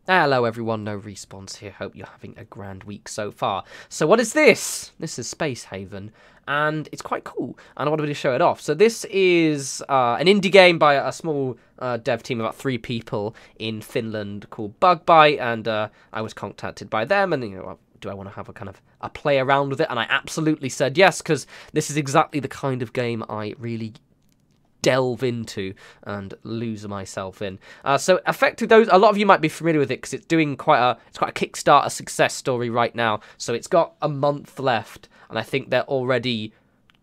Hello everyone, no respawns here. Hope you're having a grand week so far. So what is this? This is Space Haven, and it's quite cool, and I wanted to show it off. So this is an indie game by a small dev team, about 3 people in Finland, called Bugbyte, and I was contacted by them, and do I want to have a kind of a play around with it? And I absolutely said yes, because this is exactly the kind of game I really delve into and lose myself in. So effectively, a lot of you might be familiar with it because it's doing quite a Kickstarter success story right now. So it's got a month left, and I think they're already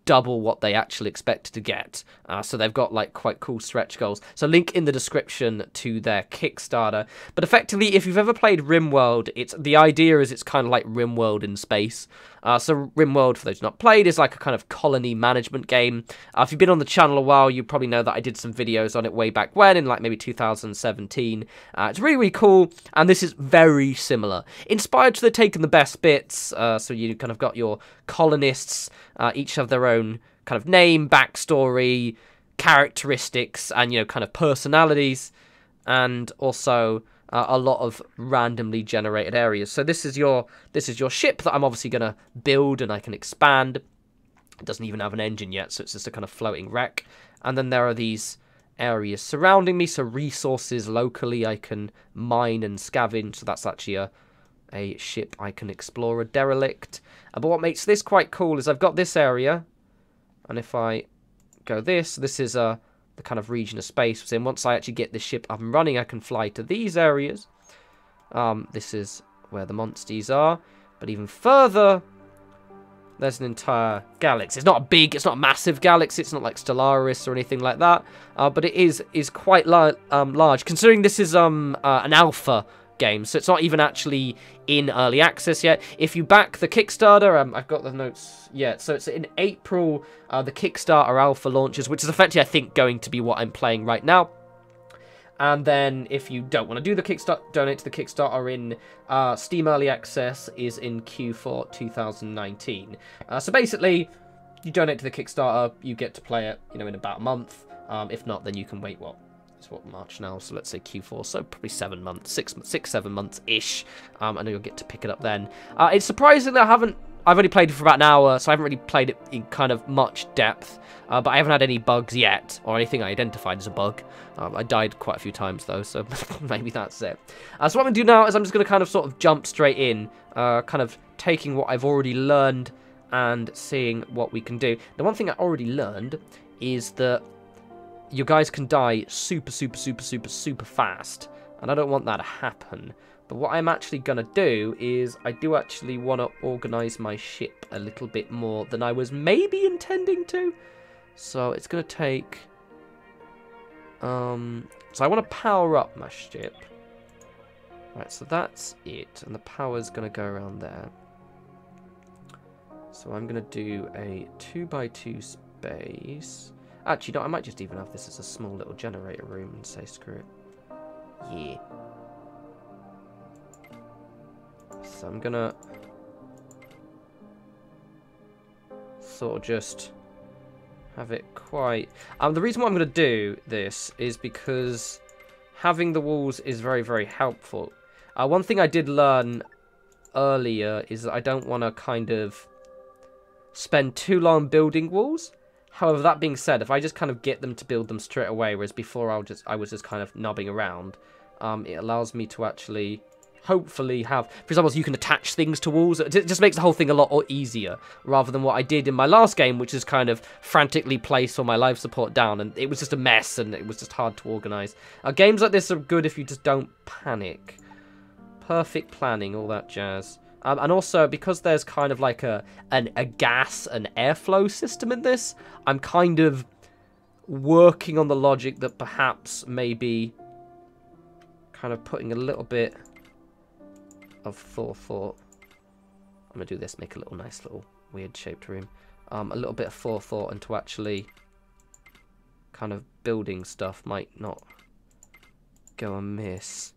double what they actually expected to get. So they've got like quite cool stretch goals. So link in the description to their Kickstarter. But effectively, if you've ever played Rimworld, the idea is it's kind of like Rimworld in space. So Rimworld, for those who've not played, is like a kind of colony management game. If you've been on the channel a while, you probably know that I did some videos on it way back when, in like maybe 2017. It's really, really cool, and this is very similar. Inspired, so they're taking the best bits. So you kind of got your colonists, each have their own kind of name, backstory, characteristics, and kind of personalities, and also a lot of randomly generated areas. So this is your ship that I'm obviously gonna build, and I can expand. It doesn't even have an engine yet, so it's just a kind of floating wreck. And then there are these areas surrounding me, so resources locally I can mine and scavenge. So that's actually a ship I can explore, a derelict. But what makes this quite cool is I've got this area, and if I go this is the kind of region of space. So once I actually get this ship up and running, I can fly to these areas. This is where the monsters are. But even further, there's an entire galaxy. It's not a massive galaxy. It's not like Stellaris or anything like that. But it is quite large, considering this is an alpha game, so it's not even actually in early access yet. If you back the Kickstarter, I've got the notes yet, so it's in April, the Kickstarter alpha launches, which is effectively, I think, going to be what I'm playing right now. And then if you don't want to do the Kickstarter, donate to the Kickstarter in Steam Early Access is in Q4 2019. So basically, you donate to the Kickstarter, you get to play it, in about a month. If not, then you can wait, it's what, March now, so let's say Q4, so probably 7 months, 7 months-ish, and you'll get to pick it up then. It's surprising that I've only played it for about an hour, so I haven't really played it in kind of much depth, but I haven't had any bugs yet, or anything I identified as a bug. I died quite a few times though, so maybe that's it. So what I'm going to do now is I'm just going to kind of sort of jump straight in, kind of taking what I've already learned and seeing what we can do. The one thing I already learned is that you guys can die super fast, and I don't want that to happen. But what I'm actually going to do is I do actually want to organise my ship a little bit more than I was maybe intending to. So it's going to take... so I want to power up my ship. Right, so that's it, and the power's going to go around there. So I'm going to do a 2x2 space... Actually, no, I might just even have this as a small little generator room and say screw it. Yeah. So I'm gonna sort of just have it quite... the reason why I'm gonna do this is because having the walls is very, very helpful. One thing I did learn earlier is that I don't want to kind of spend too long building walls. However, that being said, if I just kind of get them to build them straight away, whereas before I was just kind of knobbing around, it allows me to actually hopefully have... For example, you can attach things to walls. It just makes the whole thing a lot easier, rather than what I did in my last game, which is kind of frantically place all my life support down, and it was just a mess, and it was just hard to organise. Games like this are good if you just don't panic. Perfect planning, all that jazz. And also, because there's kind of like a gas and airflow system in this, I'm kind of working on the logic that perhaps maybe kind of putting a little bit of forethought. I'm going to do this, make a little nice little weird shaped room. A little bit of forethought into actually kind of building stuff might not go amiss.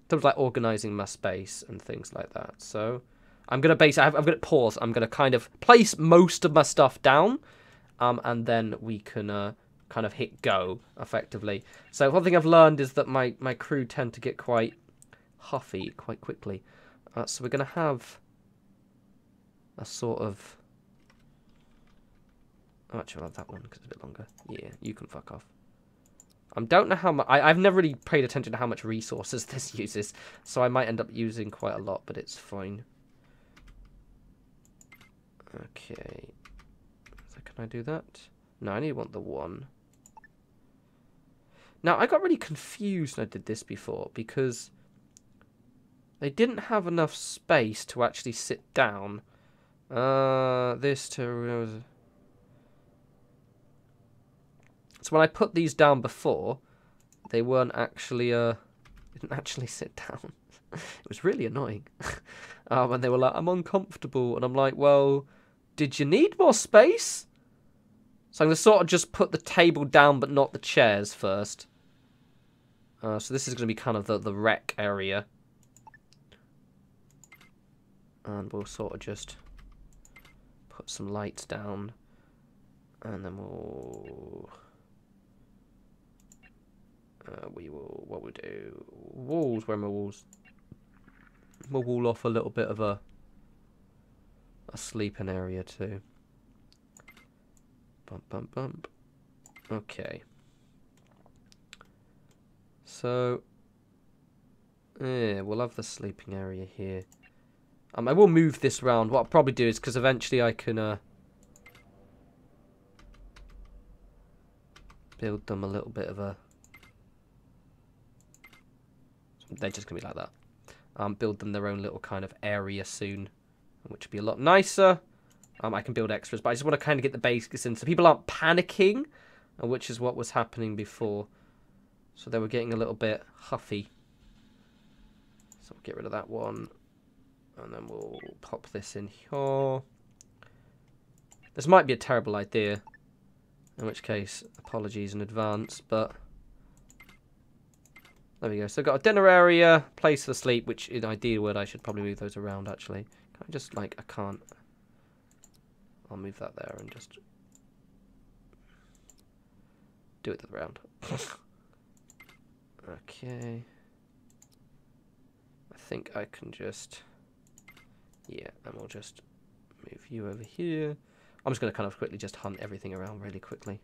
Terms like organising my space and things like that. So I'm going to pause. I'm going to kind of place most of my stuff down, and then we can kind of hit go effectively. So one thing I've learned is that my crew tend to get quite huffy quite quickly. So we're going to have a sort of... Oh, actually, I'll have that one because it's a bit longer. Yeah, you can fuck off. I don't know how much... I've never really paid attention to how much resources this uses, so I might end up using quite a lot, but it's fine. Okay. So can I do that? No, I only want the one. Now, I got really confused when I did this before, because they didn't have enough space to actually sit down. This to... So when I put these down before, they weren't actually, didn't actually sit down. It was really annoying. And they were like, I'm uncomfortable. And I'm like, well, did you need more space? So I'm going to sort of just put the table down, but not the chairs first. So this is going to be kind of the rec area. And we'll sort of just put some lights down. And then we'll... what we'll do... Walls, where are my walls? We'll wall off a little bit of a sleeping area too. Bump, bump, bump. Okay. So, yeah, we'll have the sleeping area here. I will move this round. What I'll probably do is, because eventually I can build them a little bit of a... They're just going to be like that. Build them their own little kind of area soon, which would be a lot nicer. I can build extras, but I just want to kind of get the basics in so people aren't panicking, which is what was happening before. So they were getting a little bit huffy. So we'll get rid of that one. And then we'll pop this in here. This might be a terrible idea. In which case, apologies in advance, but... There we go. So I've got a dinner area, place for sleep, which in ideal word I should probably move those around actually. Can I just like, I can't. I'll move that there and just do it around. Okay. I think I can just, yeah, and we'll just move you over here. I'm just going to kind of quickly just hunt everything around really quickly.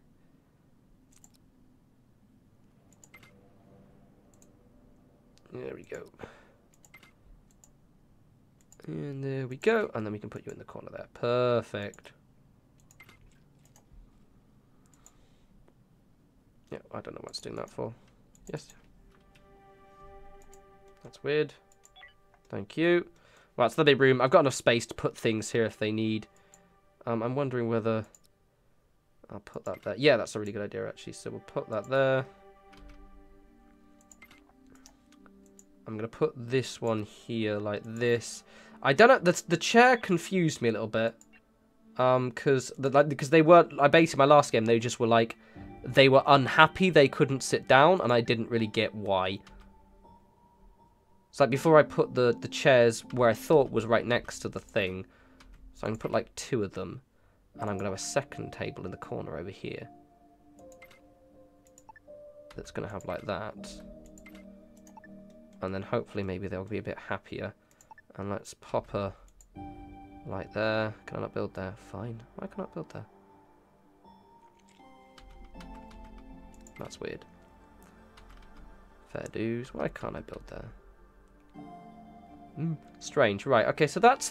There we go. And there we go. And then we can put you in the corner there. Perfect. Yeah, I don't know what's doing that for. Yes. That's weird. Thank you. Right, it's the big room. I've got enough space to put things here if they need. I'm wondering whether I'll put that there. Yeah, that's a really good idea, actually. So we'll put that there. I'm going to put this one here like this. I don't know. The chair confused me a little bit. Because they weren't... Basically, my last game, they just were like... They were unhappy they couldn't sit down, and I didn't really get why. So like before I put the chairs where I thought was right next to the thing. So I'm going to put like 2 of them. And I'm going to have a second table in the corner over here. That's going to have like that. And then hopefully maybe they'll be a bit happier. And let's pop a light there. Can I not build there? Fine. Why can't I build there? That's weird. Fair dues. Why can't I build there? Strange. Right. Okay. So that's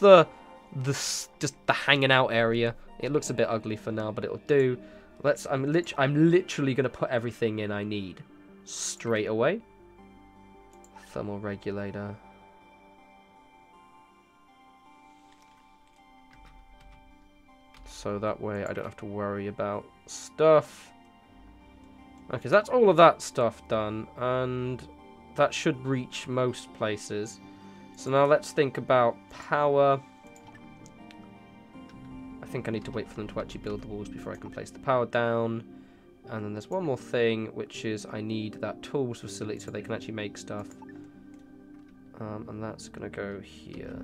just the hanging out area. It looks a bit ugly for now, but it'll do. I'm literally gonna put everything in I need straight away. Thermal regulator. So that way I don't have to worry about stuff. Okay, so that's all of that stuff done, and that should reach most places. So now let's think about power. I think I need to wait for them to actually build the walls before I can place the power down. And then there's one more thing, which is I need that tools facility so they can actually make stuff. And that's going to go here.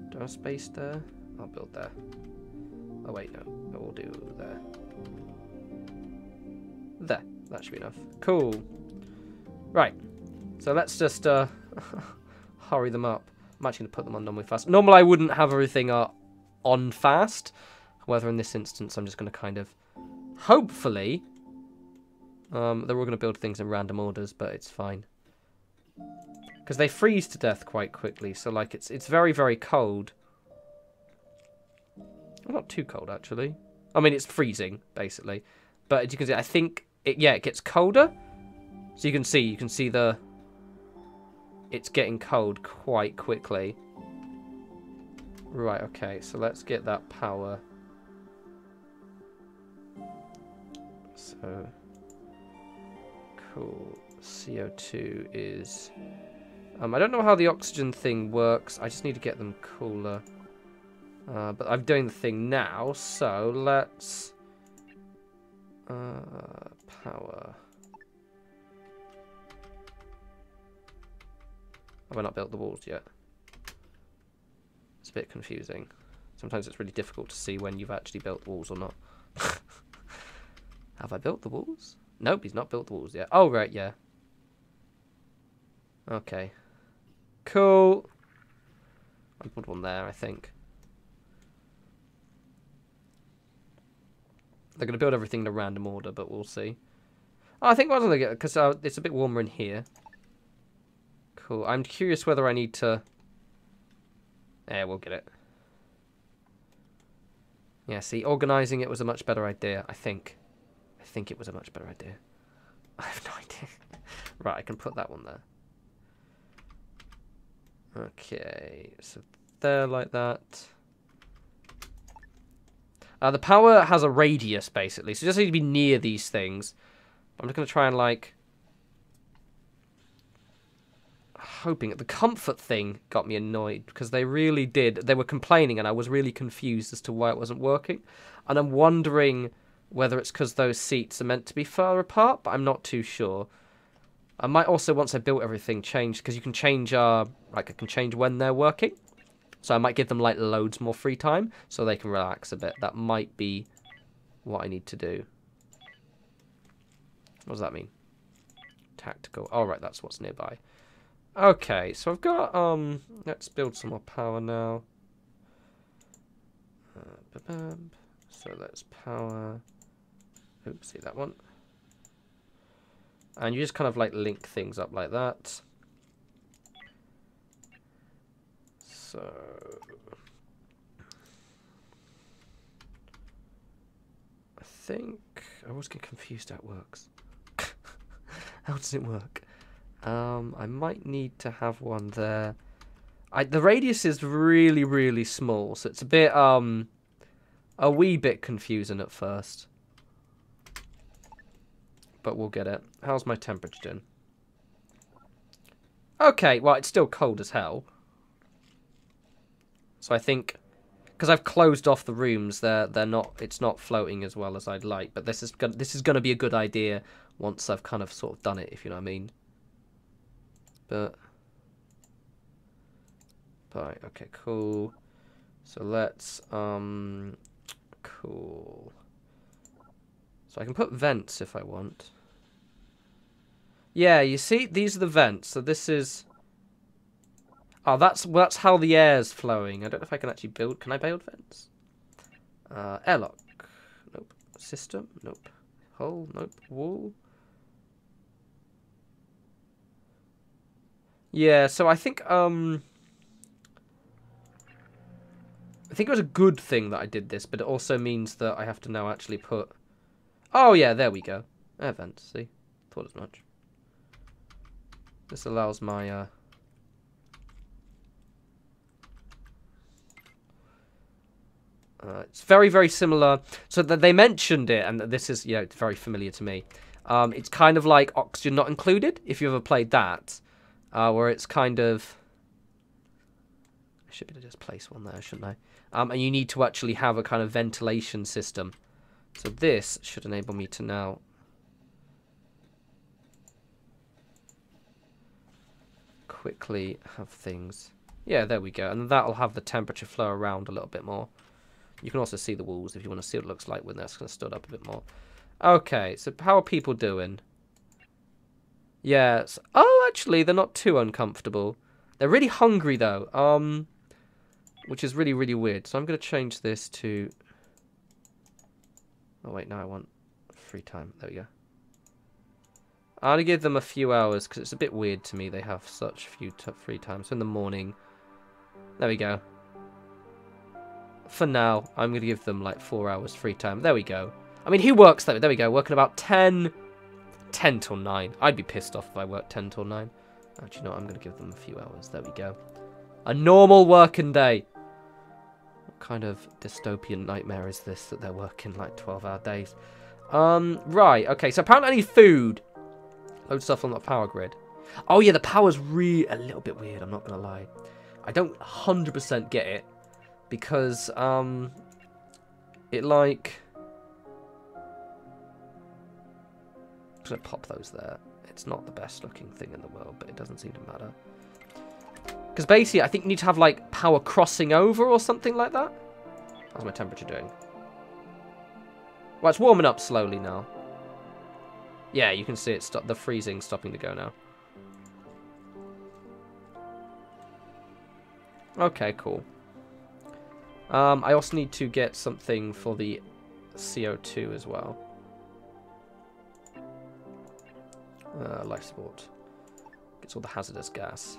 Do I have space there? I'll build there. Oh wait, no. We'll do there. There. That should be enough. Cool. Right. So let's just hurry them up. I'm actually going to put them on normally fast. Normally I wouldn't have everything on fast. However, in this instance, I'm just going to kind of... Hopefully... they're all going to build things in random orders, but it's fine. Because they freeze to death quite quickly, so like it's very, very cold. Well, not too cold, actually. I mean, it's freezing, basically. But as you can see, I think... it gets colder. So you can see the... It's getting cold quite quickly. Right, okay, so let's get that power. So... Cool. CO2 is... I don't know how the oxygen thing works. I just need to get them cooler. But I'm doing the thing now, so let's... power... Have I not built the walls yet? It's a bit confusing. Sometimes it's really difficult to see when you've actually built walls or not. Have I built the walls? Nope, he's not built the walls yet. Oh, right, yeah. Okay. Cool. I put one there, I think. They're going to build everything in a random order, but we'll see. Oh, I think what I'm going to get... Because it's a bit warmer in here. Cool. I'm curious whether I need to... Yeah, we'll get it. Yeah, see, organising it was a much better idea, I think. I think it was a much better idea. I have no idea. Right, I can put that one there. Okay, so there like that. The power has a radius, basically, so you just need to be near these things. I'm just going to try and, like... Hoping the comfort thing got me annoyed because they really did. They were complaining and I was really confused as to why it wasn't working. And I'm wondering whether it's because those seats are meant to be further apart, but I'm not too sure. I might also, once I built everything, change, because you can change, like I can change when they're working. So I might give them like loads more free time so they can relax a bit. That might be what I need to do. What does that mean? Tactical. Oh, right, that's what's nearby. Okay, so I've got, let's build some more power now. So let's power, oops, see that one. And you just kind of like link things up like that. So, I think, I always get confused how it works. How does it work? I might need to have one there. The radius is really, really small, so it's a bit, a wee bit confusing at first. But we'll get it. How's my temperature doing? Okay, well, it's still cold as hell. So I think, because I've closed off the rooms, it's not floating as well as I'd like. But this is gonna be a good idea once I've kind of sort of done it, if you know what I mean. But right, okay, cool. So let's cool. So I can put vents if I want. Yeah, you see, these are the vents. So this is. Oh, that's how the air's flowing. I don't know if I can actually build. Can I build vents? Airlock. Nope. System. Nope. Hole. Nope. Wall. Yeah, so I think it was a good thing that I did this, but it also means that I have to now actually put... Oh, yeah, there we go. Air vents, see? Thought as much. This allows my... it's very, very similar. So that they mentioned it, and this is, you know, it's very familiar to me. It's kind of like Oxygen Not Included, if you ever played that. Where it's kind of... I should be able to just place one there, shouldn't I? And you need to actually have a kind of ventilation system. So this should enable me to now... quickly have things... Yeah, there we go. And that'll have the temperature flow around a little bit more. You can also see the walls if you want to see what it looks like when that's kind of stood up a bit more. Okay, so how are people doing? Yes. Oh, actually, they're not too uncomfortable. They're really hungry, though. Which is really, really weird. So I'm going to change this to... Oh, wait, no, I want free time. There we go. I'm going to give them a few hours, because it's a bit weird to me they have such few free time. So in the morning... There we go. For now, I'm going to give them, like, 4 hours free time. There we go. I mean, who works that? There we go. Working about 10 till 9. I'd be pissed off if I worked 10 till 9. Actually, no, I'm going to give them a few hours. There we go. A normal working day. What kind of dystopian nightmare is this that they're working like 12-hour days? Right. Okay, so apparently I need food. Load stuff on the power grid. Oh, yeah, the power's really a little bit weird. I'm not going to lie. I don't 100% get it because, it like... I'm going to pop those there. It's not the best looking thing in the world, but it doesn't seem to matter. Because basically, I think you need to have, like, power crossing over or something like that. How's my temperature doing? Well, it's warming up slowly now. Yeah, you can see it the freezing stopping to go now. Okay, cool. I also need to get something for the CO2 as well. Life support. Gets all the hazardous gas.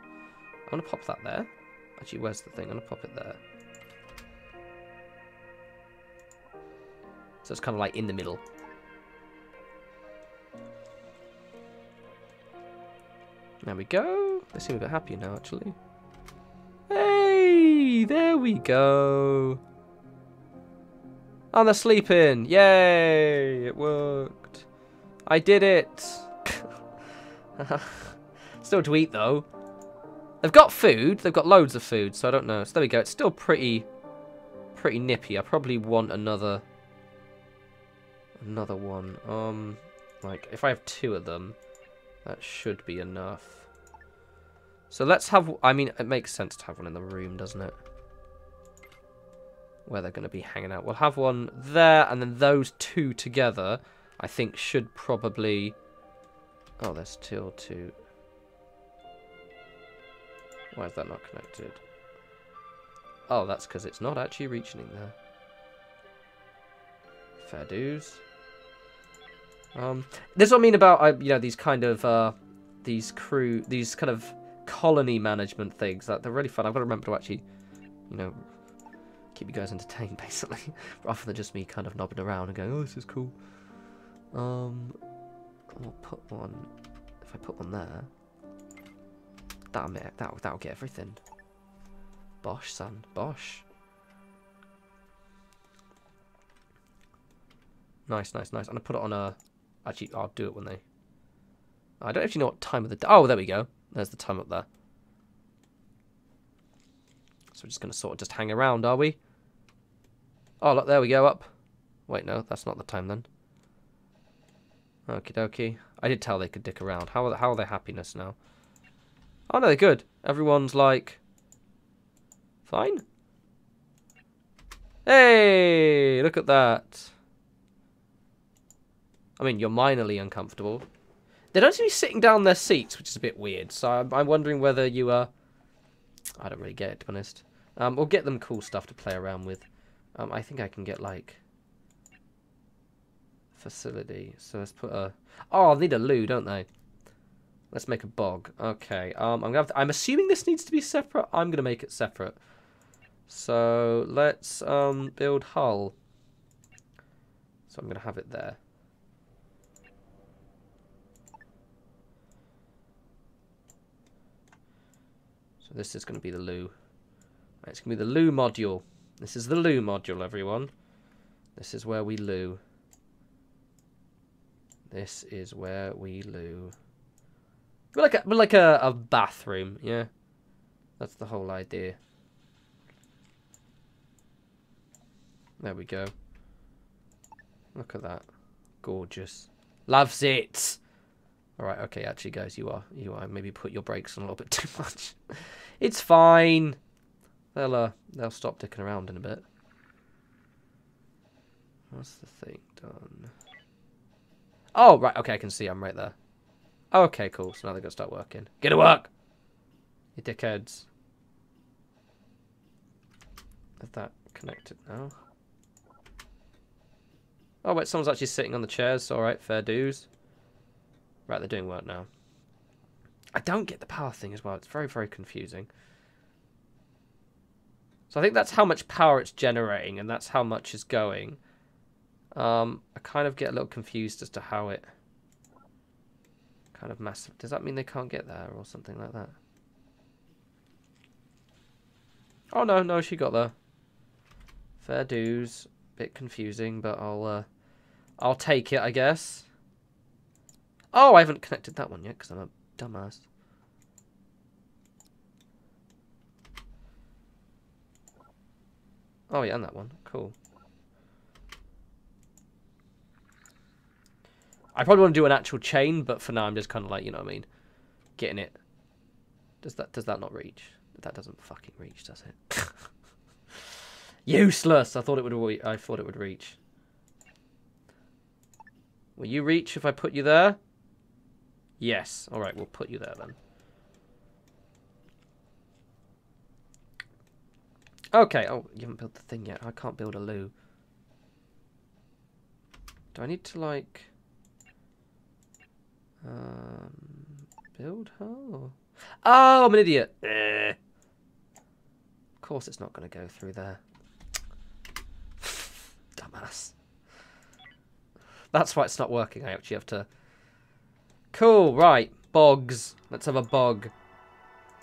I'm going to pop that there. Actually, where's the thing? I'm going to pop it there. So it's kind of like in the middle. There we go. They seem a bit happier now, actually. Hey! There we go. Oh, they're sleeping. Yay! It worked. I did it. Still to eat, though. They've got food. They've got loads of food, so I don't know. So there we go. It's still pretty nippy. I probably want another one. Like, if I have 2 of them, that should be enough. So let's have... I mean, it makes sense to have one in the room, doesn't it? Where they're going to be hanging out. We'll have one there, and then those 2 together, I think, should probably... Oh, there's still 2. Why is that not connected? Oh, that's because it's not actually reaching in there. Fair dues. This is what I mean about you know, these kind of these kind of colony management things. That they're really fun. I've got to remember to actually, you know, keep you guys entertained, basically, rather than just me kind of nobbing around and going, "Oh, this is cool." I'll put one. If I put one there, that'll get everything. Bosh, son, bosh. Nice, nice, nice. I'm gonna put it on a. Actually, I'll do it when they... I don't actually know what time of the day... Oh, there we go. There's the time up there. So we're just going to sort of just hang around, are we? Oh, look, there we go, up. Wait, no, that's not the time then. Okie dokie. I did tell they could dick around. How are their happiness now? Oh, no, they're good. Everyone's like... Fine. Hey, look at that. I mean, you're minorly uncomfortable. They don't seem to be sitting down in their seats, which is a bit weird. So I'm wondering whether you I don't really get it, to be honest. We'll get them cool stuff to play around with. I think I can get, like... Facility. So let's put a... Oh, they need a loo, don't they? Let's make a bog. Okay. I'm assuming this needs to be separate. I'm going to make it separate. So let's build hull. So I'm going to have it there. This is going to be the loo. Right, it's going to be the loo module. This is the loo module, everyone. This is where we loo. This is where we loo. We're like a bathroom, yeah. That's the whole idea. There we go. Look at that. Gorgeous. Loves it. Alright, okay, actually, guys, you are maybe put your brakes on a little bit too much. It's fine. They'll stop dicking around in a bit. What's the thing done? Oh, right, okay, I can see I'm right there. Okay, cool. So now they're going to start working. Get to work! You dickheads. Is that connected now? Oh, wait, someone's actually sitting on the chairs. Alright, fair dues. Right, they're doing work now. I don't get the power thing as well. It's very, very confusing. So I think that's how much power it's generating, and that's how much is going. I kind of get a little confused as to how it... kind of massive. Does that mean they can't get there or something like that? Oh, no, no, she got there. Fair dues. Bit confusing, but I'll take it, I guess. Oh, I haven't connected that one yet because I'm a dumbass. Oh, yeah, and that one. Cool. I probably want to do an actual chain, but for now I'm just kind of like, you know what I mean? Getting it. Does that not reach? That doesn't fucking reach, does it? Useless! I thought it would reach. Will you reach if I put you there? Yes. Alright, we'll put you there then. Okay. Oh, you haven't built the thing yet. I can't build a loo. Do I need to, like... build her? Or... Oh, I'm an idiot. Of course it's not going to go through there. Dumbass. That's why it's not working. I actually have to... Cool, right. Bogs. Let's have a bog.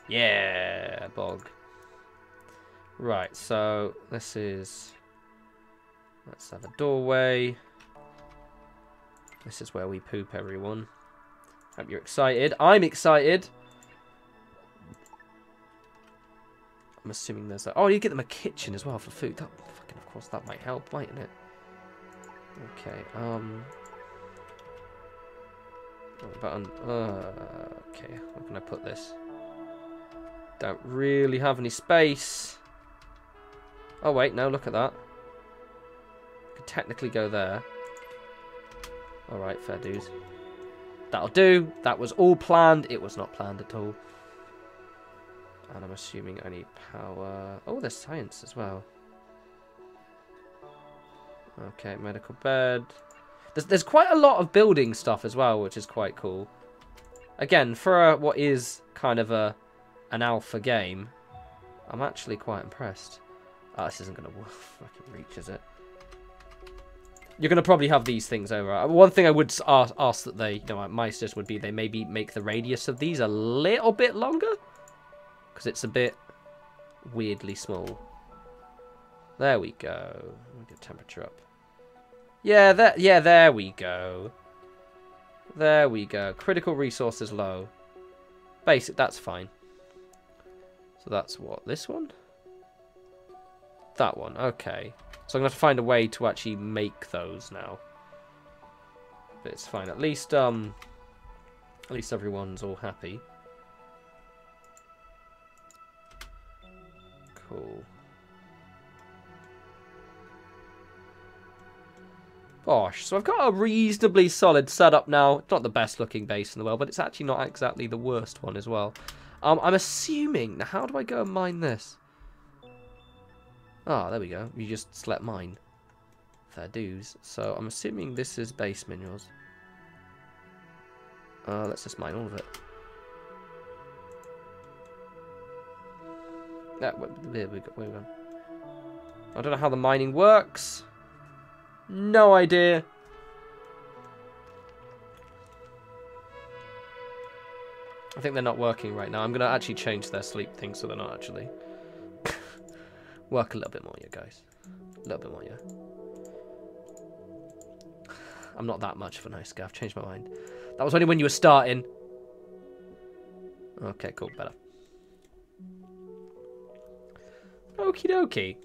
Yeah, bog. Right, so this is... Let's have a doorway. This is where we poop, everyone. Hope you're excited. I'm excited. I'm assuming there's a... Oh, you get them a kitchen as well for food. That fucking, of course, that might help, mightn't it? Okay, button. Okay, where can I put this? Don't really have any space. Oh, wait, no, look at that. Could technically go there. Alright, fair dues. That'll do. That was all planned. It was not planned at all. And I'm assuming I need power. Oh, there's science as well. Okay, medical bed. There's quite a lot of building stuff as well, which is quite cool. Again, for what is kind of an alpha game, I'm actually quite impressed. Oh, this isn't going to fucking reach, is it? You're going to probably have these things over. One thing I would ask that they, my suggestion would be they maybe make the radius of these a little bit longer. Because it's a bit weirdly small. There we go. We'll get temperature up. Yeah, there we go. There we go. Critical resources low. Basic, that's fine. So that's what? This one? That one, okay. So I'm going to have to find a way to actually make those now. But it's fine. At least everyone's all happy. Cool. Gosh, so I've got a reasonably solid setup now. It's not the best looking base in the world, but it's actually not exactly the worst one as well. I'm assuming... Now, how do I go and mine this? Ah, there we go. You just select mine. Fair dues. So I'm assuming this is base minerals. Let's just mine all of it. There we go. I don't know how the mining works. No idea. I think they're not working right now. I'm going to actually change their sleep thing so they're not actually. Work a little bit more, yeah, guys. A little bit more, yeah. I'm not that much of a nice guy. I've changed my mind. That was only when you were starting. Okay, cool. Better. Okie dokie.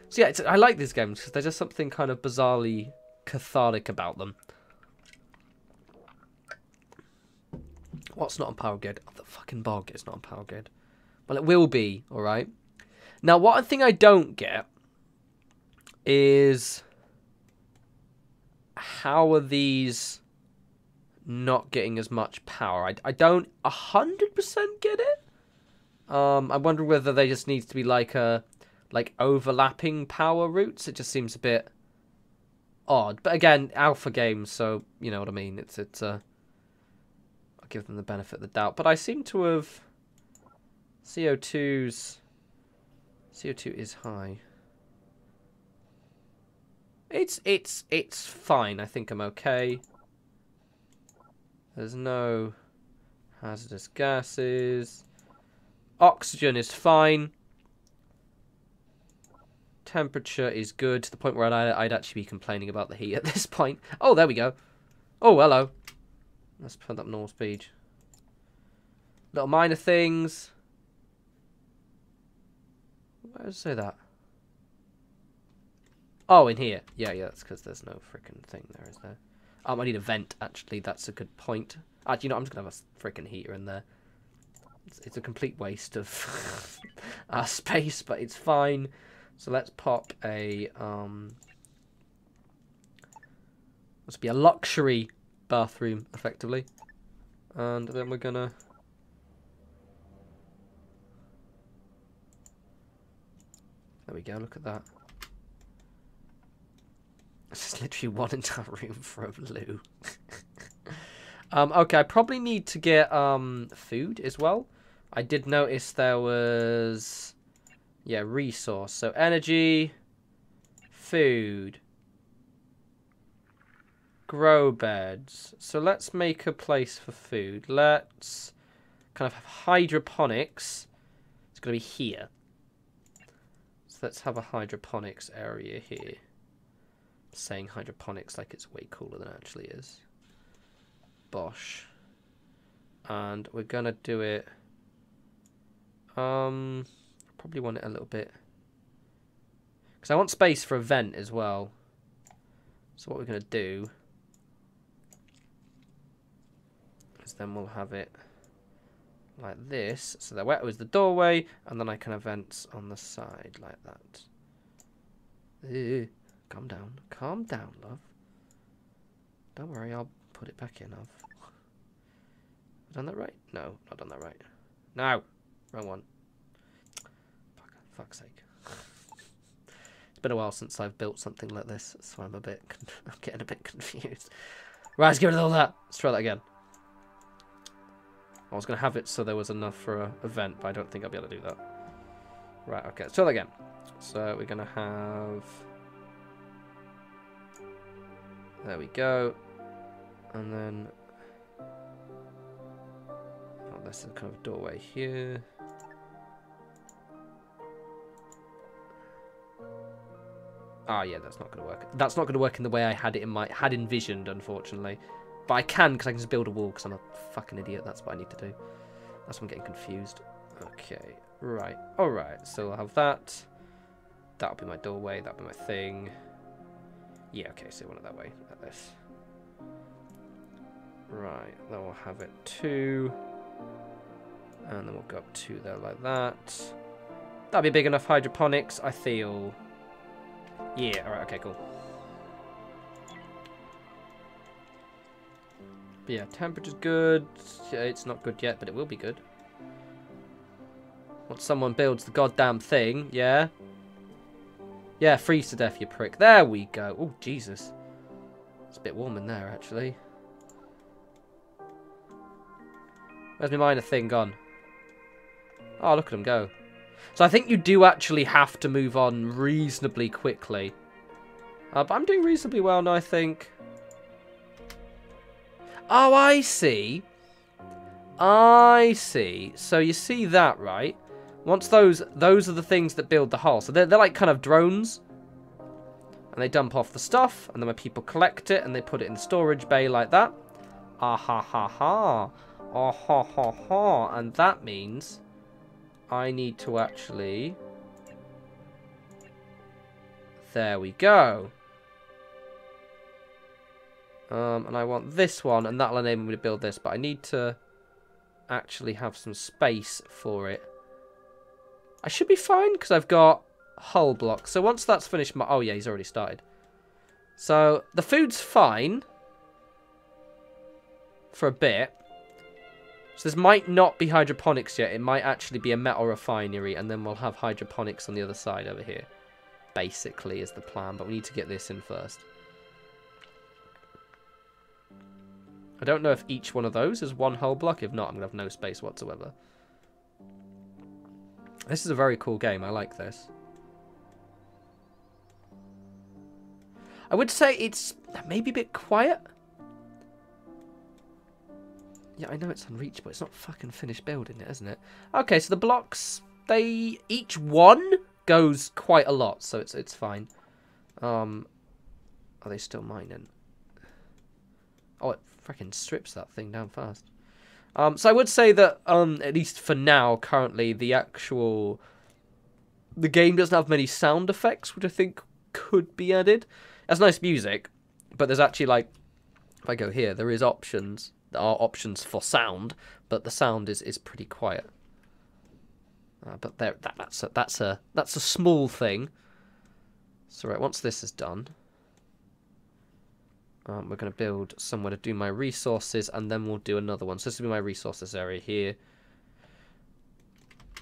So yeah, I like these games because there's just something kind of bizarrely cathartic about them. What's not on Power Grid? Oh, the fucking bog is not on Power Grid. Well, it will be, alright? Now, one thing I don't get is how are these not getting as much power. I don't 100% get it. I'm wondering whether there just needs to be like overlapping power routes. It just seems a bit odd. But again, alpha games, so you know what I mean. It's I'll give them the benefit of the doubt. But I seem to have CO2 is high. It's fine. I think I'm okay. There's no hazardous gases. Oxygen is fine. Temperature is good to the point where I'd actually be complaining about the heat at this point. Oh, there we go. Oh, hello. Let's put up normal speed. Little minor things. Where does it say that? Oh, in here. Yeah, that's because there's no freaking thing there, is there? I need a vent, actually. That's a good point. Actually, you know, I'm just going to have a freaking heater in there. It's a complete waste of space, but it's fine. So let's pop a... must be a luxury bathroom, effectively. And then we're going to... There we go, look at that. It's literally one entire room for a loo. Okay, I probably need to get food as well. I did notice there was... Yeah, resource. So energy, food, grow beds. So let's make a place for food. Let's kind of have hydroponics. It's going to be here. So let's have a hydroponics area here. Saying hydroponics like it's way cooler than it actually is. Bosh. And we're going to do it... probably want it a little bit... Because I want space for a vent as well. So what we're going to do... is then we'll have it like this. So the wet was the doorway, and then I can have vents on the side like that. Ew. Calm down, love. Don't worry, I'll put it back in, love. Done that right? No, not done that right. No, wrong one. Fuck's sake. It's been a while since I've built something like this, so I'm getting a bit confused. Right, let's get rid of all that. Let's try that again. I was going to have it so there was enough for a vent, but I don't think I'll be able to do that. Right, okay, let's try that again. So we're going to have... There we go. And then... Oh, this is kind of a doorway here. Ah, yeah, that's not going to work. That's not going to work in the way I had it had envisioned, unfortunately. But I can, because I can just build a wall, because I'm a fucking idiot. That's what I need to do. That's why I'm getting confused. Okay, right. Alright, so I'll have that. That'll be my doorway. That'll be my thing. Yeah, okay, so want it that way, like this. Right, then we'll have it 2. And then we'll go up 2 there like that. That'll be big enough hydroponics, I feel. Yeah, alright, okay, cool. But yeah, temperature's good. Yeah, it's not good yet, but it will be good. Once someone builds the goddamn thing, yeah? Yeah, freeze to death, you prick. There we go. Oh, Jesus. It's a bit warm in there, actually. Where's my minor thing gone? Oh, look at him go. So I think you do actually have to move on reasonably quickly. But I'm doing reasonably well now, I think. Oh, I see. I see. So you see that, right? Once those are the things that build the hull. So they're like kind of drones. And they dump off the stuff. And then when people collect it and they put it in the storage bay like that. Ah ha ha ha. Ah ha ha ha. And that means I need to actually... There we go. And I want this one. And that'll enable me to build this. But I need to actually have some space for it. I should be fine because I've got hull blocks. So once that's finished... Oh, yeah, he's already started. So the food's fine. for a bit. So this might not be hydroponics yet. It might actually be a metal refinery, and then we'll have hydroponics on the other side over here. Basically is the plan, but we need to get this in first. I don't know if each one of those is one whole block. If not, I'm going to have no space whatsoever. This is a very cool game. I like this. I would say it's maybe a bit quiet. Yeah, I know it's unreachable. It's not fucking finished building it, isn't it? Okay, so the blocks, each one goes quite a lot, so it's fine. Are they still mining? Oh, it freaking strips that thing down fast. So I would say that, at least for now, currently, the game doesn't have many sound effects, which I think could be added. That's nice music, but there's actually, like, if I go here, there is options. There are options for sound, but the sound is pretty quiet. But there, that's a small thing. So right, once this is done, we're going to build somewhere to do my resources, and then we'll do another one. So this will be my resources area here.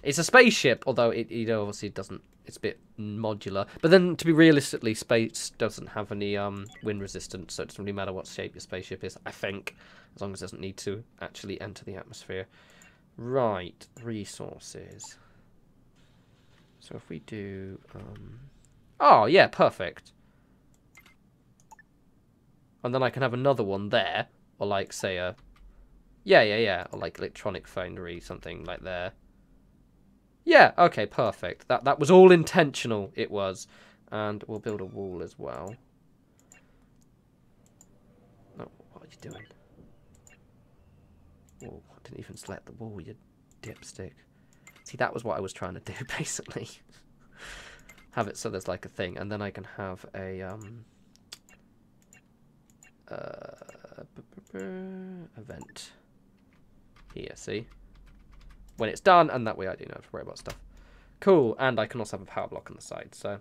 It's a spaceship, although it obviously doesn't. It's a bit modular. But then, to be realistically, space doesn't have any wind resistance, so it doesn't really matter what shape your spaceship is, I think, as long as it doesn't need to actually enter the atmosphere. Right, resources. So if we do... oh, yeah, perfect. And then I can have another one there, or like, say, a... Yeah, or like electronic foundry, something like there. Yeah, okay, perfect. That was all intentional, it was. And we'll build a wall as well. Oh, what are you doing? Oh, I didn't even select the wall, you dipstick. See, that was what I was trying to do, basically. Have it so there's like a thing, and then I can have a event here, see? When it's done, and that way I do not have to worry about stuff. Cool, and I can also have a power block on the side, so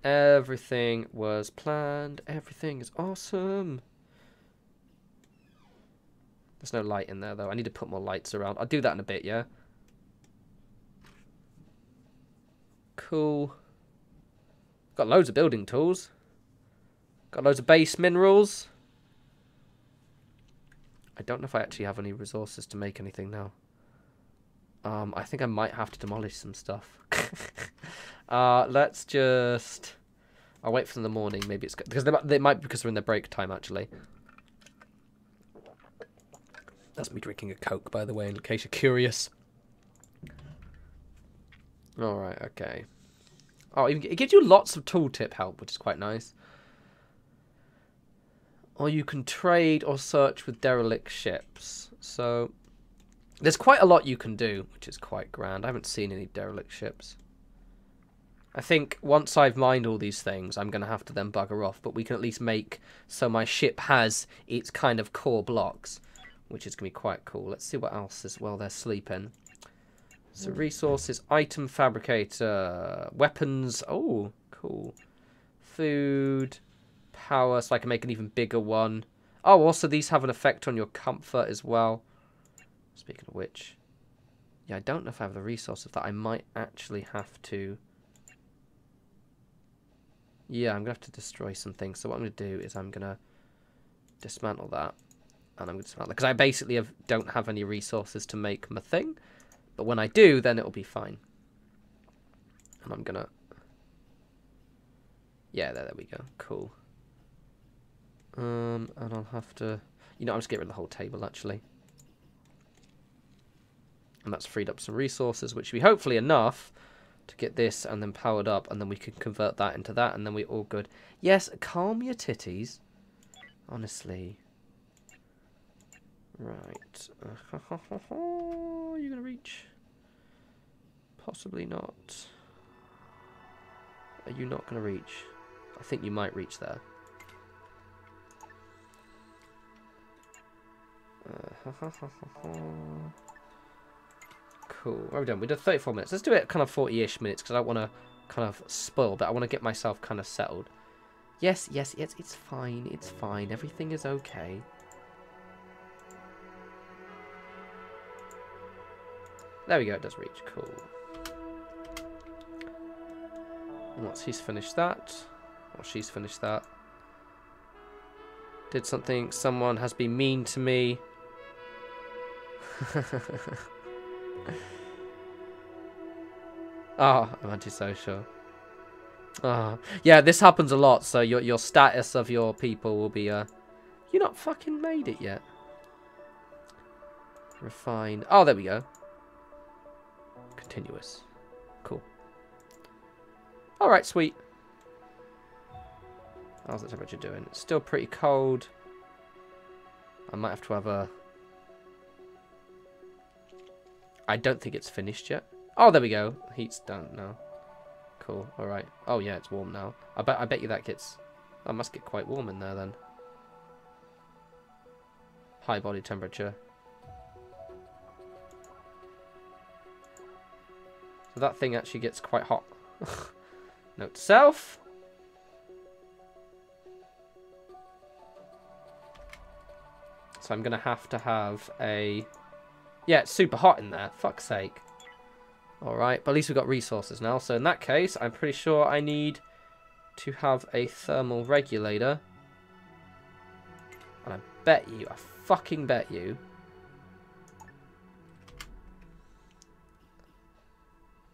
everything was planned. Everything is awesome. There's no light in there, though. I need to put more lights around. I'll do that in a bit, yeah? Cool. Got loads of building tools. Got loads of base minerals. I don't know if I actually have any resources to make anything now. I think I might have to demolish some stuff. Let's just... I'll wait for the morning. Maybe it's... Because they might be because we're in their break time, actually. That's me drinking a Coke, by the way, in case you're curious. Alright, okay. Oh, it gives you lots of tooltip help, which is quite nice. Or you can trade or search with derelict ships. So, there's quite a lot you can do, which is quite grand. I haven't seen any derelict ships. I think once I've mined all these things, I'm going to have to then bugger off. But we can at least make so my ship has its kind of core blocks, which is going to be quite cool. Let's see what else is while they're sleeping. So resources, item fabricator, weapons. Oh, cool. Food, power, so I can make an even bigger one. Oh, also these have an effect on your comfort as well. Speaking of which, yeah, I don't know if I have the resources that I might actually have to. Yeah, I'm going to have to destroy some things. So what I'm going to do is I'm going to dismantle that. And I'm going to dismantle that. Because I basically don't have any resources to make my thing. But when I do, then it'll be fine. And I'm going to... Yeah, there we go. Cool. And I'll have to... You know, I'm just getting rid of the whole table, actually. And that's freed up some resources, which will be hopefully enough to get this and then powered up. And then we can convert that into that, and then we're all good. Yes, calm your titties. Honestly. Right. Are you going to reach? Possibly not. Are you not going to reach? I think you might reach there. Cool. What are we done? We did 34 minutes. Let's do it kind of 40-ish minutes because I don't want to kind of spoil, but I want to get myself kind of settled. Yes, it's fine. It's fine. Everything is okay. There we go, it does reach. Cool. And once he's finished that, or she's finished that. Did something, someone has been mean to me. Oh, I'm antisocial. Oh. Yeah, this happens a lot, so your status of your people will be, you're not fucking made it yet. Refined. Oh, there we go. Continuous. Cool. Alright, sweet. How's the temperature doing? It's still pretty cold. I might have to have a... I don't think it's finished yet. Oh, there we go. Heat's done now. Cool. Alright. Oh, yeah, it's warm now. I bet you that gets... That must get quite warm in there, then. High body temperature. So that thing actually gets quite hot. Note to self. So I'm going to have a... Yeah, it's super hot in there. Fuck's sake. Alright, but at least we've got resources now. So in that case, I'm pretty sure I need to have a thermal regulator. And I bet you, I fucking bet you...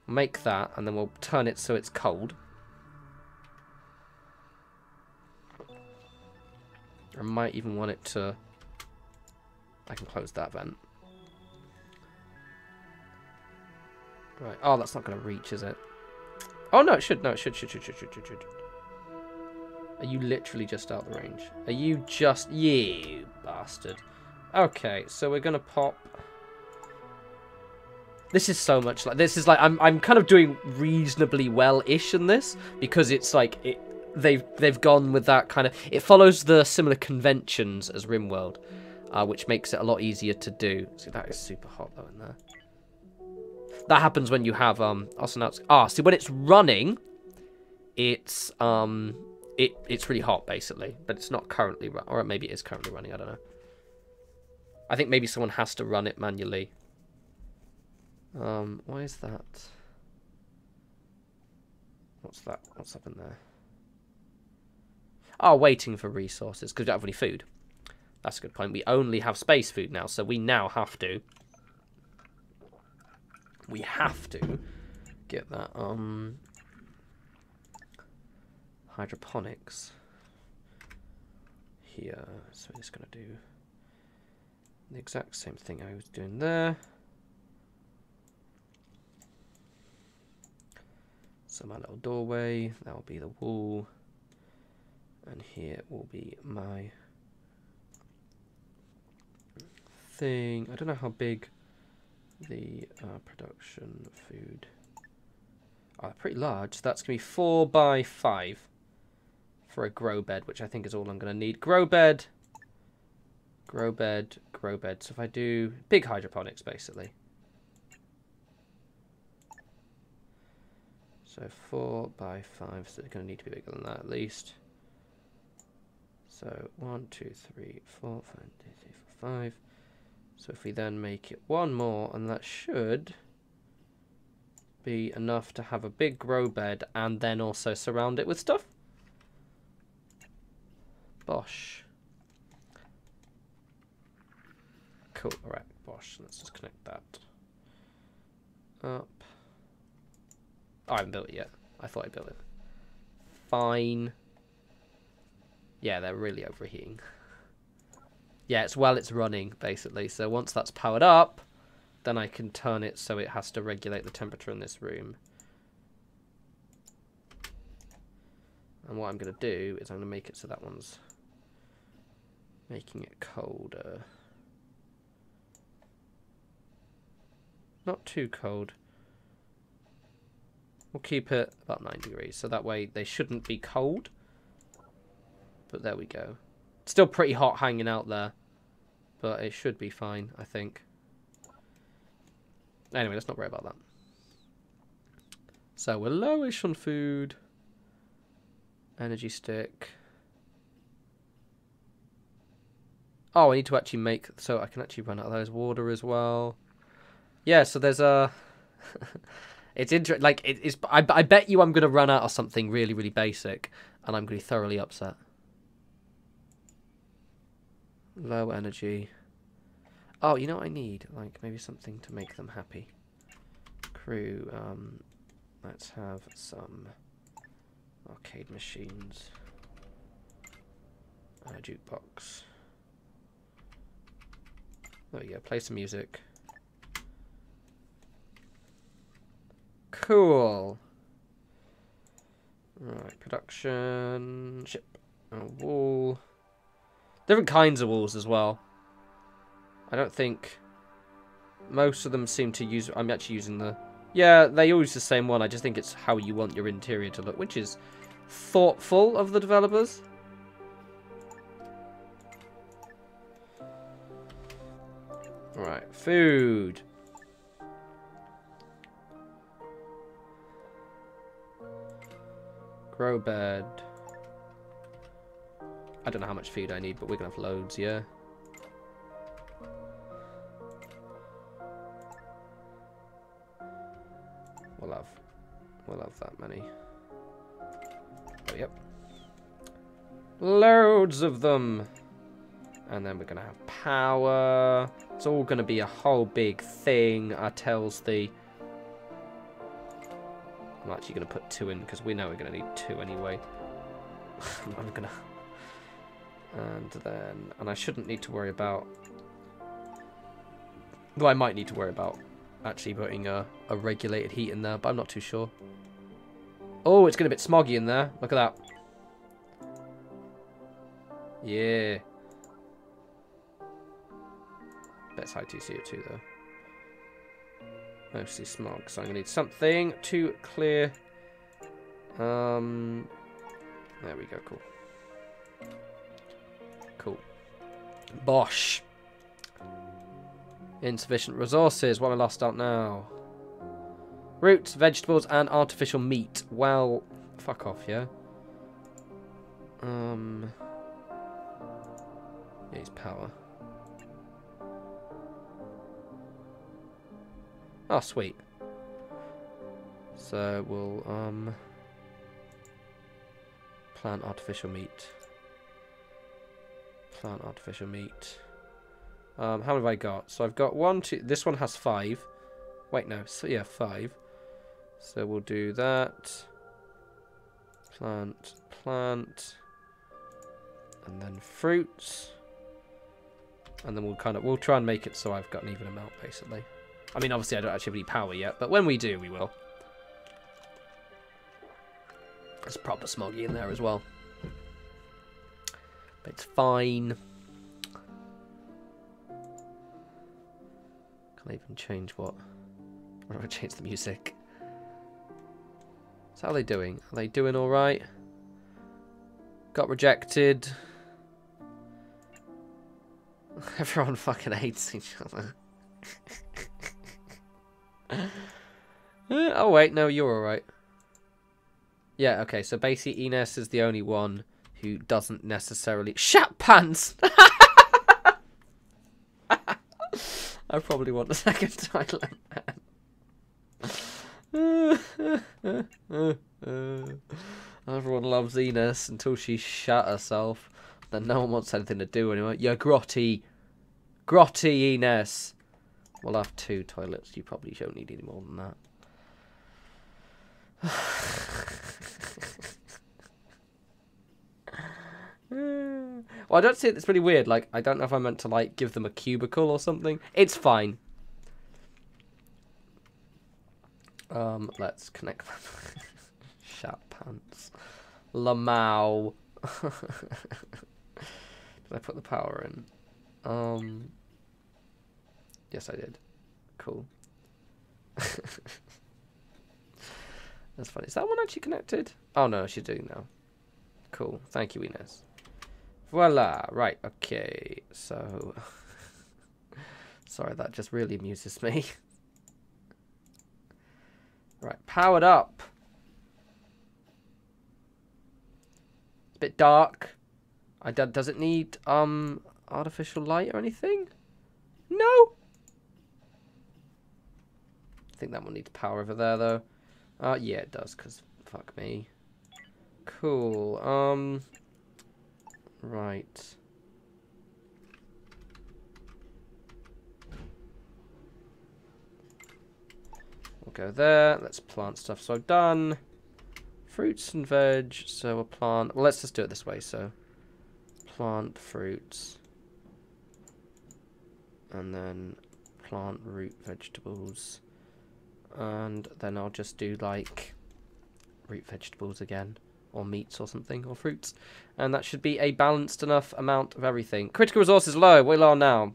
Make that, and then we'll turn it so it's cold. I might even want it to... I can close that vent. Right. Oh, that's not going to reach, is it? Oh, no, it should. No, it should. Are you literally just out the range? Are you just... You bastard. Okay, so we're going to pop... This is so much like... This is like... I'm kind of doing reasonably well-ish in this. Because it's like... They've gone with that kind of... It follows the similar conventions as Rimworld. Which makes it a lot easier to do. See, that is super hot though in there. That happens when you have also now it's, see when it's running, it's really hot basically, but it's not currently or maybe it is currently running. I don't know. I think maybe someone has to run it manually. Why is that? What's that? What's up in there? Oh, waiting for resources because we don't have any food. That's a good point. We only have space food now, so we now have to... We have to get that, hydroponics here. So we're just going to do the exact same thing I was doing there. So my little doorway, that will be the wall. And here will be my... thing. I don't know how big the production food are. Pretty large. So that's going to be 4 by 5 for a grow bed, which I think is all I'm going to need. Grow bed, grow bed, grow bed. So if I do big hydroponics, basically. So 4 by 5, so they're going to need to be bigger than that at least. So 1, 2, 3, 4, 5, 2, 3, 4, 5. So if we then make it one more, and that should be enough to have a big grow bed and then also surround it with stuff. Bosh. Cool, alright, bosh. Let's just connect that up. Oh, I haven't built it yet. I thought I built it. Fine. Yeah, they're really overheating. Yeah, it's while it's running, basically. So once that's powered up, then I can turn it so it has to regulate the temperature in this room. And what I'm going to do is I'm going to make it so that one's making it colder. Not too cold. We'll keep it about 9 degrees, so that way they shouldn't be cold. But there we go. Still pretty hot hanging out there, but it should be fine, I think. Anyway, let's not worry about that. So we're lowish on food. Energy stick. Oh, I need to actually make, so I can actually run out of those water as well. Yeah, so there's a... it's interesting. Like, it's. I bet you I'm going to run out of something really, really basic, and I'm going to be thoroughly upset. Low energy. Oh, you know what I need? Like, maybe something to make them happy. Crew, let's have some arcade machines. Jukebox. There we go, play some music. Cool. Right, production, ship, a wall. Different kinds of walls as well. I don't think most of them seem to use... I'm actually using the... Yeah, they all use the same one. I just think it's how you want your interior to look, which is thoughtful of the developers. Alright, food. Grow bed. I don't know how much food I need, but we're gonna have loads, yeah. We'll have that many. Oh, yep. Loads of them. And then we're gonna have power. It's all gonna be a whole big thing. I tells thee. I'm actually gonna put 2 in because we know we're gonna need 2 anyway. I'm gonna. And I shouldn't need to worry about. Well, I might need to worry about actually putting a regulated heat in there, but I'm not too sure. Oh, it's getting a bit smoggy in there. Look at that. Yeah. Bet's high 2 CO2 though. Mostly smog, so I'm gonna need something to clear. There we go. Cool. Cool. Bosh. Insufficient resources. What have I lost out now? Roots, vegetables, and artificial meat. Well, fuck off, yeah. Needs power. Oh, sweet. So we'll plant artificial meat. Plant artificial meat. How many have I got? So I've got 1, 2. This one has 5. Wait, no. So yeah, 5. So we'll do that. Plant, plant, and then fruits. And then we'll try and make it so I've got an even amount, basically. I mean, obviously I don't actually have any power yet, but when we do, we will. There's proper smoggy in there as well. But it's fine. Can I even change what? Or do I change the music? So how are they doing? Are they doing alright? Got rejected. Everyone fucking hates each other. Oh wait, no, you're alright. Yeah, okay, so basically Ines is the only one who doesn't necessarily... Shat pants! I probably want a second title on that. Everyone loves Ines until she shat herself. Then no one wants anything to do anymore. You're grotty. Grotty, Ines. We'll have 2 toilets. You probably don't need any more than that. Well, I don't see it. It's pretty weird. Like, I don't know if I meant to, like, give them a cubicle or something. It's fine. Let's connect them. Shat pants. Lamau. Did I put the power in? Yes, I did. Cool. That's funny. Is that one actually connected? Oh, no, she's doing now. Cool. Thank you, Ines. Voila. Right, okay. So... Sorry, that just really amuses me. Right, powered up. It's a bit dark. Does it need artificial light or anything? No. think that one needs power over there, though. Yeah, it does, because fuck me. Cool. Right. We'll go there. Let's plant stuff. So I've done fruits and veg. So we'll plant. Well, let's just do it this way. So plant fruits. And then plant root vegetables. And then I'll just do like root vegetables again. Or meats or something. Or fruits. And that should be a balanced enough amount of everything. Critical resources low. What are now?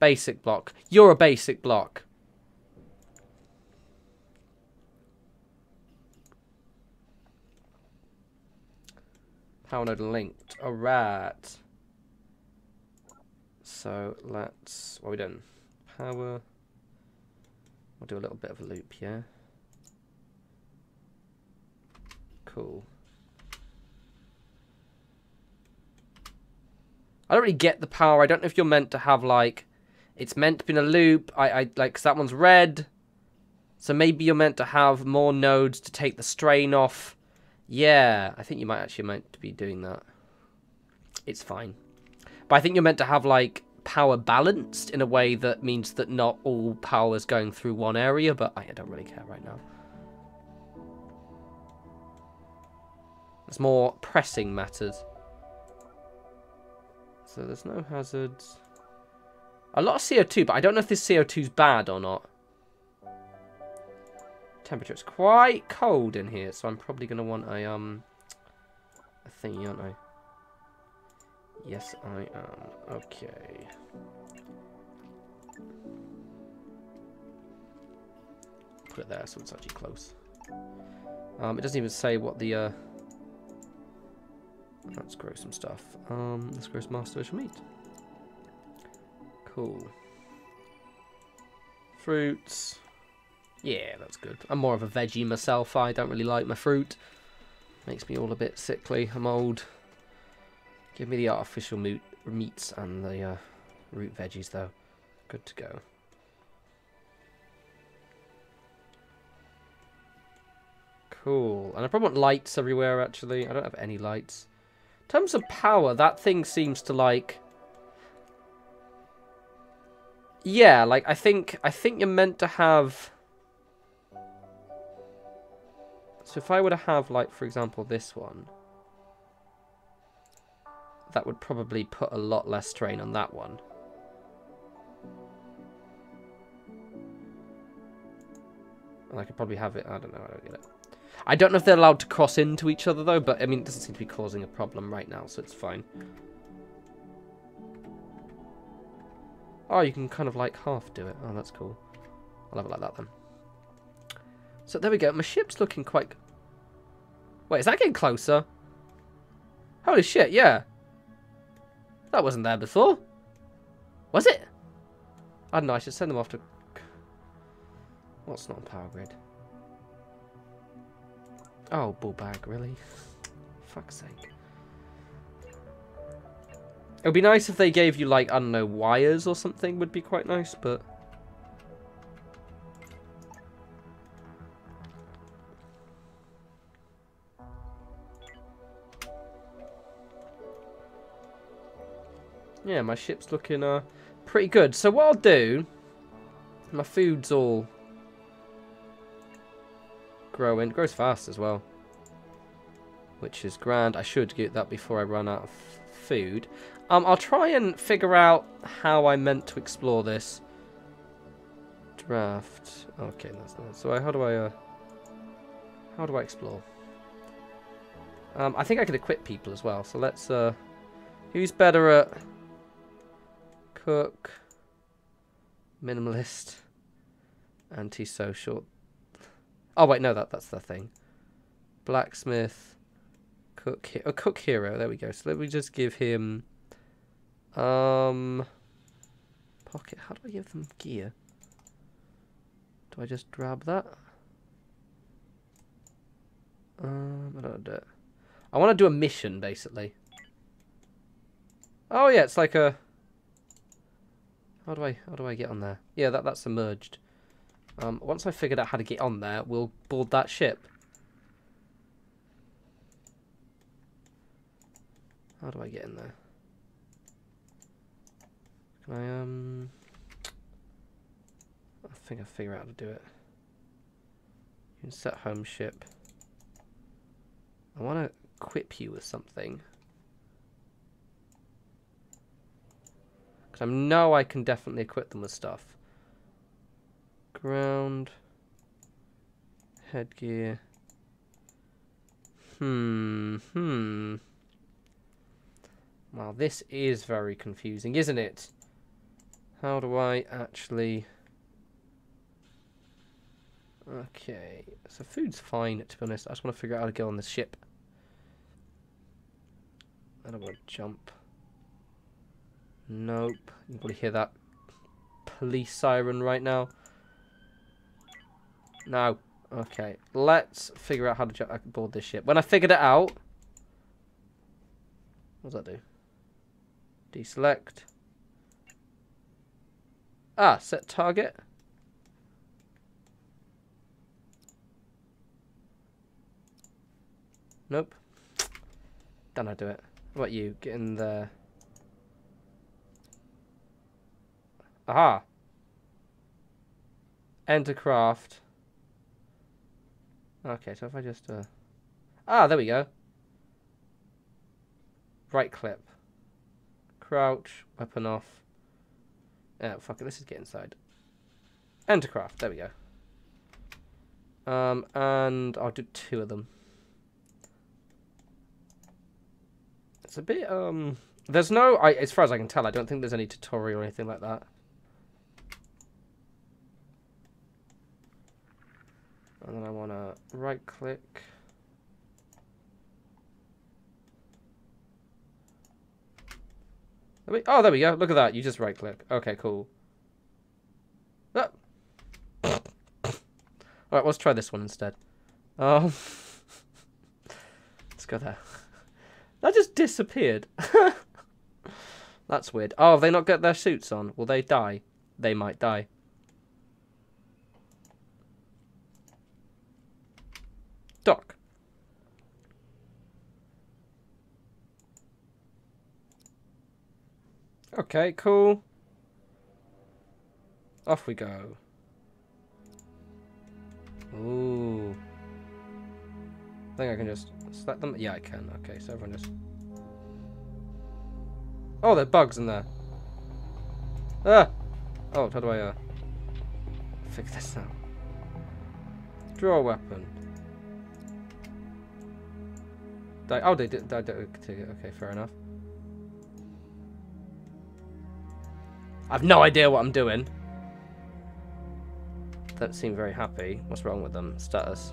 Basic block. You're a basic block. Power node linked. Alright. So let's. What are we doing? Power. We'll do a little bit of a loop here. Cool. I don't really get the power. I don't know if you're meant to have like. It's meant to be in a loop. I like, 'cause that one's red. So maybe you're meant to have more nodes to take the strain off. Yeah, I think you might actually meant to be doing that. It's fine. But I think you're meant to have, like, power balanced in a way that means that not all power is going through one area, but I don't really care right now. It's more pressing matters. So there's no hazards. A lot of CO2, but I don't know if this CO2 is bad or not. Temperature. It's quite cold in here, so I'm probably going to want a thingy, aren't I? Yes, I am. Okay. Put it there so it's actually close. It doesn't even say what the let's grow some stuff. Let's grow some artificial meat. Cool. Fruits. Yeah, that's good. I'm more of a veggie myself. I don't really like my fruit. Makes me all a bit sickly. I'm old. Give me the artificial meats and the root veggies, though. Good to go. Cool. And I probably want lights everywhere, actually. I don't have any lights. In terms of power, that thing seems to, like... Yeah, like, I think you're meant to have... So if I were to have, like, for example, this one, that would probably put a lot less strain on that one. And I could probably have it, I don't know, I don't get it. I don't know if they're allowed to cross into each other, though, but, I mean, it doesn't seem to be causing a problem right now, so it's fine. Oh, you can kind of, like, half do it. Oh, that's cool. I'll have it like that, then. So there we go. My ship's looking quite... Wait, is that getting closer? Holy shit, yeah. That wasn't there before. Was it? I don't know, I should send them off to... What's not on power grid? Oh, bull bag, really? Fuck's sake. It would be nice if they gave you, like, I don't know, wires or something would be quite nice, but... Yeah, my ship's looking pretty good. So what I'll do, my food's all growing. It grows fast as well, which is grand. I should get that before I run out of food. I'll try and figure out how I meant to explore this. Draft. Okay, that's nice. So how do I explore? I think I could equip people as well. So let's who's better at cook, minimalist, antisocial. Oh wait, no, that's the thing. Blacksmith, cook hero. There we go. So let me just give him pocket. How do I give them gear? Do I just grab that? I don't do it. I want to do a mission basically. Oh yeah, it's like a. How do I get on there? Yeah, that's submerged. Once I figured out how to get on there, we'll board that ship. How do I get in there? Can I think I figure out how to do it. You can set home ship. I want to equip you with something. Because I know I can definitely equip them with stuff. Ground. Headgear. Well, this is very confusing, isn't it? How do I actually... Okay, so food's fine, to be honest. I just want to figure out how to get on this ship. I don't want to jump. Nope. You can probably hear that police siren right now. No. Okay, let's figure out how to board this ship. When I figured it out... What does that do? Deselect. Ah, set target. Nope. Don't know how to do it. What about you? Get in there. Aha. Enter craft. Okay, so if I just... Ah, there we go. Right clip. Crouch. Weapon off. Oh, fuck it. Let's just get inside. Enter craft. There we go. And I'll do 2 of them. It's a bit, There's no... as far as I can tell, I don't think there's any tutorial or anything like that. And then I want to right-click. Oh, there we go. Look at that. You just right-click. Okay, cool. Ah. Alright, let's try this one instead. Let's go there. That just disappeared. That's weird. Oh, have they not got their suits on? Will they die? They might die. Dock. Okay, cool. Off we go. Ooh. I think I can just select them. Yeah, I can. Okay, so everyone just... Oh, there are bugs in there. Ah! Oh, how do I, fix this now? Draw a weapon. Oh, they did. Okay, fair enough. I've no idea what I'm doing. Don't seem very happy. What's wrong with them? Status.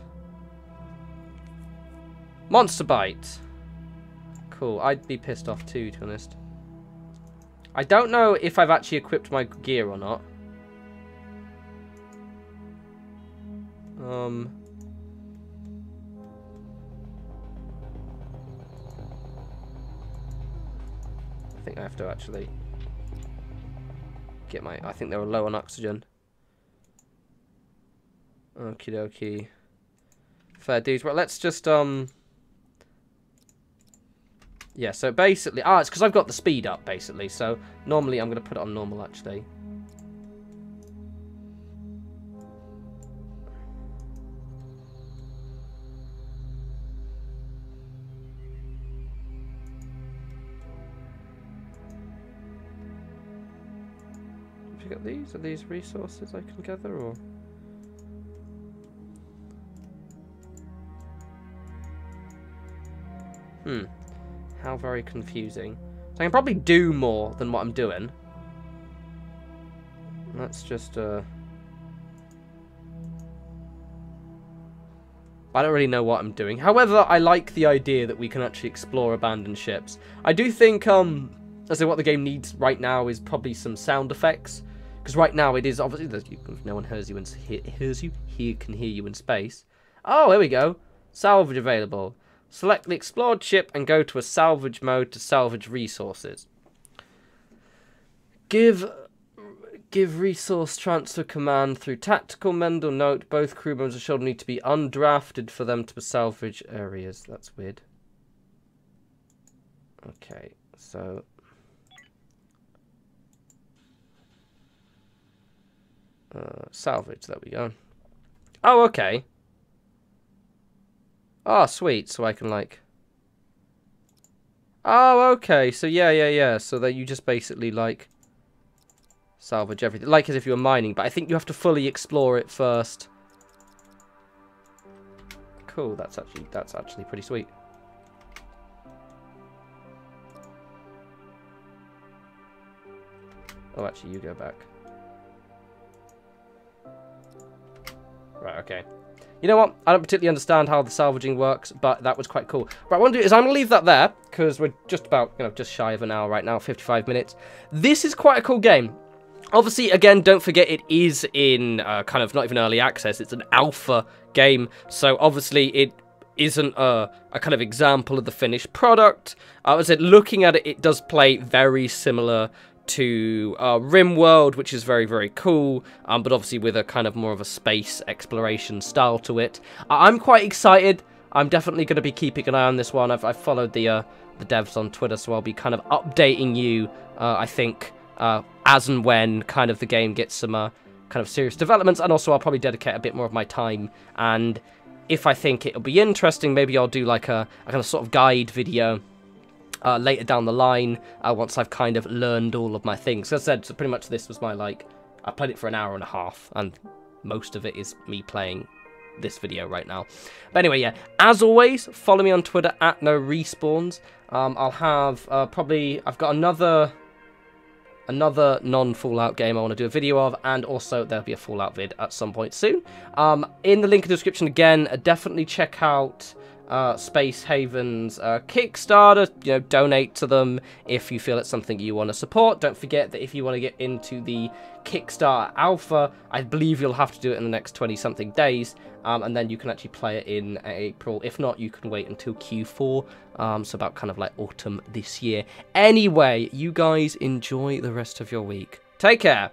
Monster bite. Cool. I'd be pissed off too, to be honest. I don't know if I've actually equipped my gear or not. I think I have to actually get my... I think they were low on oxygen. Okie dokie. Fair dues. Well, let's just, yeah, so basically... Ah, it's because I've got the speed up, basically. So, normally I'm going to put it on normal, actually. Have you got these? Are these resources I can gather, or...? How very confusing. So I can probably do more than what I'm doing. Let's just, I don't really know what I'm doing. However, I like the idea that we can actually explore abandoned ships. I do think, I say what the game needs right now is probably some sound effects. Because right now it is obviously, if no one hears you, he can hear you in space. Oh, here we go. Salvage available. Select the explored ship and go to a salvage mode to salvage resources. Give Give resource transfer command through tactical mental note. Both crew members and children need to be undrafted for them to salvage areas. That's weird. Okay, so... salvage, there we go. Oh, okay. Oh, sweet. So I can, like... Oh, okay. So, yeah. So that you just basically, like... salvage everything. Like as if you were mining, but I think you have to fully explore it first. Cool, that's actually pretty sweet. Oh, actually, you go back. Right, okay. You know what? I don't particularly understand how the salvaging works, but that was quite cool. Right, what I'm going to do is I'm going to leave that there, because we're just about, just shy of an hour right now, 55 minutes. This is quite a cool game. Obviously, again, don't forget it is in kind of not even early access. It's an alpha game, so obviously it isn't a kind of example of the finished product. As I said, looking at it, it does play very similar to Rimworld, which is very, very cool, but obviously with a kind of more of a space exploration style to it. I'm quite excited. I'm definitely going to be keeping an eye on this one. I've followed the devs on Twitter, so I'll be kind of updating you, I think, as and when kind of the game gets some kind of serious developments, and also I'll probably dedicate a bit more of my time, and if I think it'll be interesting, maybe I'll do like a kind of sort of guide video later down the line, once I've kind of learned all of my things. As I said, so pretty much this was my, I played it for an hour and a half, and most of it is me playing this video right now. But anyway, yeah, as always, follow me on Twitter at norespawns. I'll have I've got another non-Fallout game I want to do a video of, and also there'll be a Fallout vid at some point soon. In the link in the description again, definitely check out Space Haven's Kickstarter. Donate to them if you feel it's something you want to support. Don't forget that if you want to get into the Kickstarter alpha, I believe you'll have to do it in the next 20-something days, and then you can actually play it in April. If not, you can wait until Q4, so about kind of like autumn this year. Anyway, you guys enjoy the rest of your week. Take care.